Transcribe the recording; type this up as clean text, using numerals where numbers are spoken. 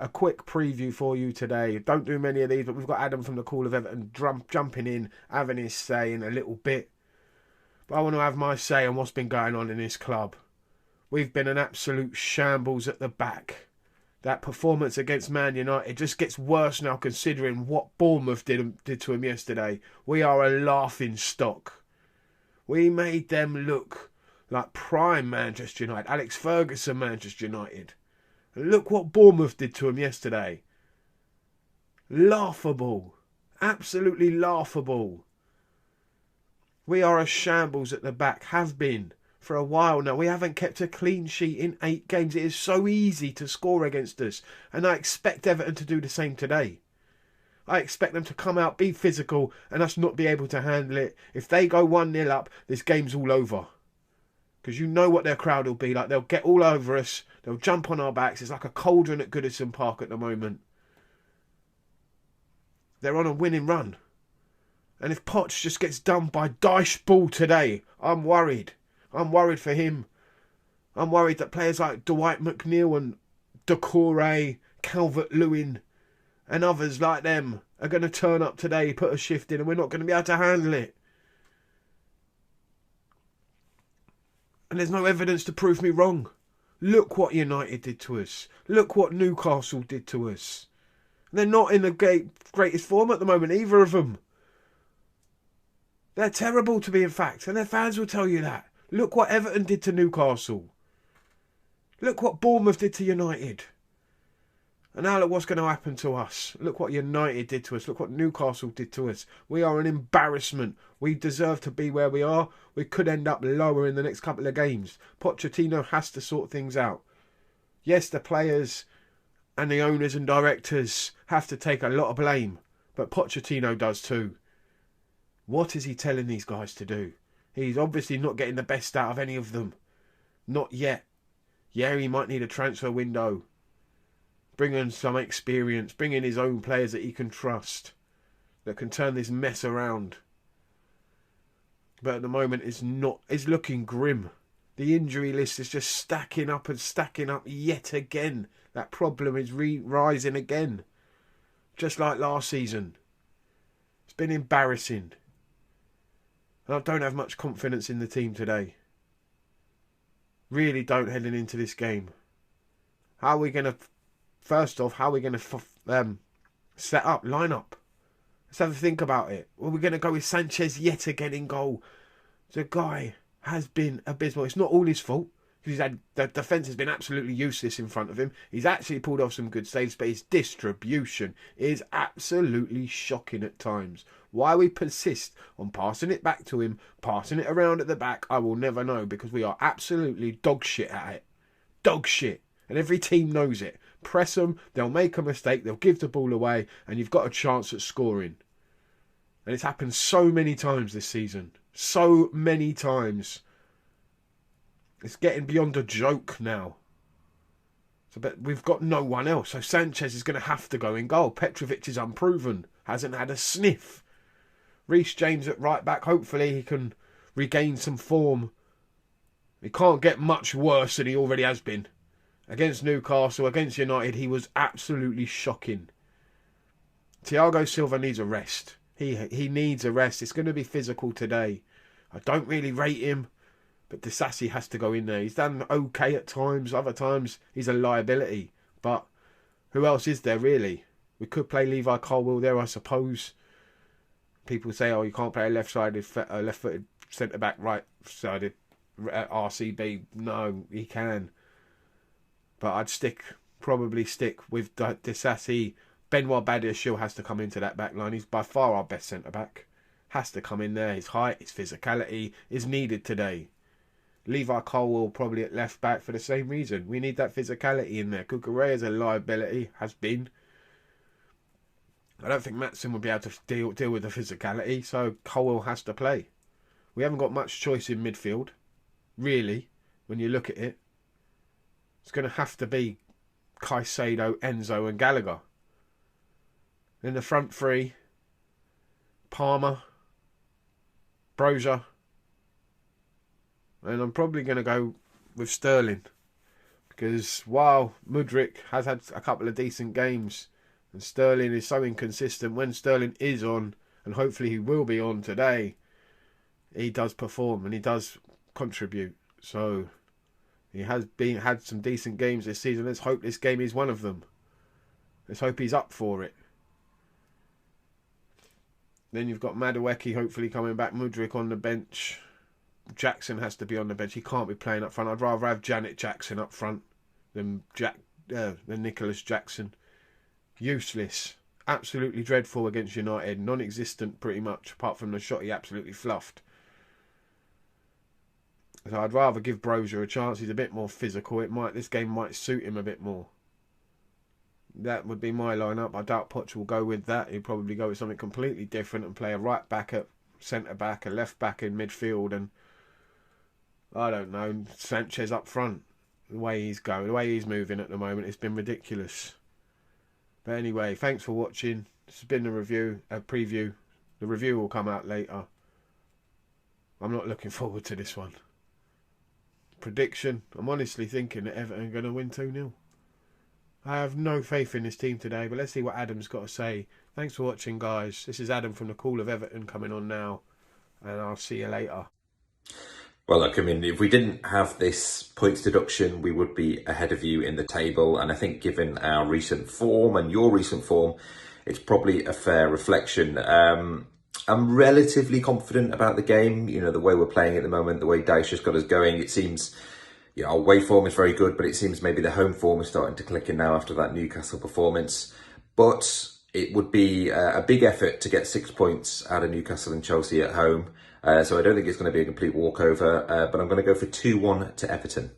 a quick preview for you today. Don't do many of these, but we've got Adam from the Call of Everton jumping in, having his say in a little bit. But I want to have my say on what's been going on in this club. We've been an absolute shambles at the back. That performance against Man United just gets worse now, considering what Bournemouth did to him yesterday. We are a laughing stock. We made them look like prime Manchester United, Alex Ferguson Manchester United. And look what Bournemouth did to him yesterday. Laughable. Absolutely laughable. We are a shambles at the back, have been for a while now. We haven't kept a clean sheet in 8 games. It is so easy to score against us. And I expect Everton to do the same today. I expect them to come out, be physical, and us not be able to handle it. If they go 1-0 up, this game's all over. Because you know what their crowd will be like. They'll get all over us. They'll jump on our backs. It's like a cauldron at Goodison Park at the moment. They're on a winning run. And if Poch just gets done by Dyche Ball today, I'm worried. I'm worried for him. I'm worried that players like Dwight McNeil and Doucouré, Calvert-Lewin and others like them are going to turn up today, put a shift in, and we're not going to be able to handle it. And there's no evidence to prove me wrong. Look what United did to us. Look what Newcastle did to us. They're not in the greatest form at the moment, either of them. They're terrible to be in fact, and their fans will tell you that. Look what Everton did to Newcastle. Look what Bournemouth did to United. And now look what's going to happen to us. Look what United did to us. Look what Newcastle did to us. We are an embarrassment. We deserve to be where we are. We could end up lower in the next couple of games. Pochettino has to sort things out. Yes, the players and the owners and directors have to take a lot of blame. But Pochettino does too. What is he telling these guys to do? He's obviously not getting the best out of any of them. Not yet. Yeah, he might need a transfer window. Bring in some experience. Bring in his own players that he can trust. That can turn this mess around. But at the moment it's looking grim. The injury list is just stacking up and stacking up yet again. That problem is rising again. Just like last season. It's been embarrassing. And I don't have much confidence in the team today. Really don't heading into this game. How are we going to... First off, how are we going to set up, line up? Let's have a think about it. Well, we're going to go with Sanchez yet again in goal. The guy has been abysmal. It's not all his fault. Because the defence has been absolutely useless in front of him. He's actually pulled off some good saves, but his distribution is absolutely shocking at times. Why we persist on passing it back to him, passing it around at the back, I will never know, because we are absolutely dog shit at it. Dog shit. And every team knows it. Press them, they'll make a mistake, they'll give the ball away, and you've got a chance at scoring. And it's happened so many times this season. So many times. It's getting beyond a joke now. But we've got no one else. So Sanchez is going to have to go in goal. Petrovic is unproven. Hasn't had a sniff. Reece James at right back. Hopefully he can regain some form. He can't get much worse than he already has been. Against Newcastle, against United, he was absolutely shocking. Thiago Silva needs a rest. He needs a rest. It's going to be physical today. I don't really rate him. But Disasi has to go in there. He's done okay at times. Other times, he's a liability. But who else is there, really? We could play Levi Colwill there, I suppose. People say, oh, you can't play a left-footed centre-back, right-sided RCB. No, he can. But I'd probably stick with Disasi. Benoit Badiashile has to come into that back line. He's by far our best centre-back. Has to come in there. His height, his physicality is needed today. Levi Colwill probably at left back for the same reason. We need that physicality in there. Cucurella is a liability, has been. I don't think Maatsen would be able to deal with the physicality, so Colwill has to play. We haven't got much choice in midfield, really, when you look at it. It's going to have to be Caicedo, Enzo and Gallagher. In the front three, Palmer, Brozier. And I'm probably going to go with Sterling. Because while Mudryk has had a couple of decent games, and Sterling is so inconsistent, when Sterling is on, and hopefully he will be on today, he does perform and he does contribute. So he has had some decent games this season. Let's hope this game is one of them. Let's hope he's up for it. Then you've got Madueke hopefully coming back. Mudryk on the bench. Jackson has to be on the bench. He can't be playing up front. I'd rather have Janet Jackson up front than Nicholas Jackson. Useless. Absolutely dreadful against United. Non-existent pretty much, apart from the shot he absolutely fluffed. So I'd rather give Brozier a chance. He's a bit more physical. This game might suit him a bit more. That would be my lineup. I doubt Poch will go with that. He'll probably go with something completely different and play a right back at centre back, a left back in midfield, and I don't know, Sanchez up front. The way he's going, the way he's moving at the moment, it's been ridiculous. But anyway, thanks for watching. This has been a preview. The review will come out later. I'm not looking forward to this one. Prediction, I'm honestly thinking that Everton are going to win 2-0. I have no faith in this team today, but let's see what Adam's got to say. Thanks for watching, guys. This is Adam from the Call of Everton coming on now, and I'll see you later. Well, look, I mean, if we didn't have this points deduction, we would be ahead of you in the table. And I think given our recent form and your recent form, it's probably a fair reflection. I'm relatively confident about the game. You know, the way we're playing at the moment, the way Dyche has got us going, it seems, you know, our away form is very good, but it seems maybe the home form is starting to click in now after that Newcastle performance. But it would be a big effort to get 6 points out of Newcastle and Chelsea at home. So I don't think it's going to be a complete walkover, but I'm going to go for 2-1 to Everton.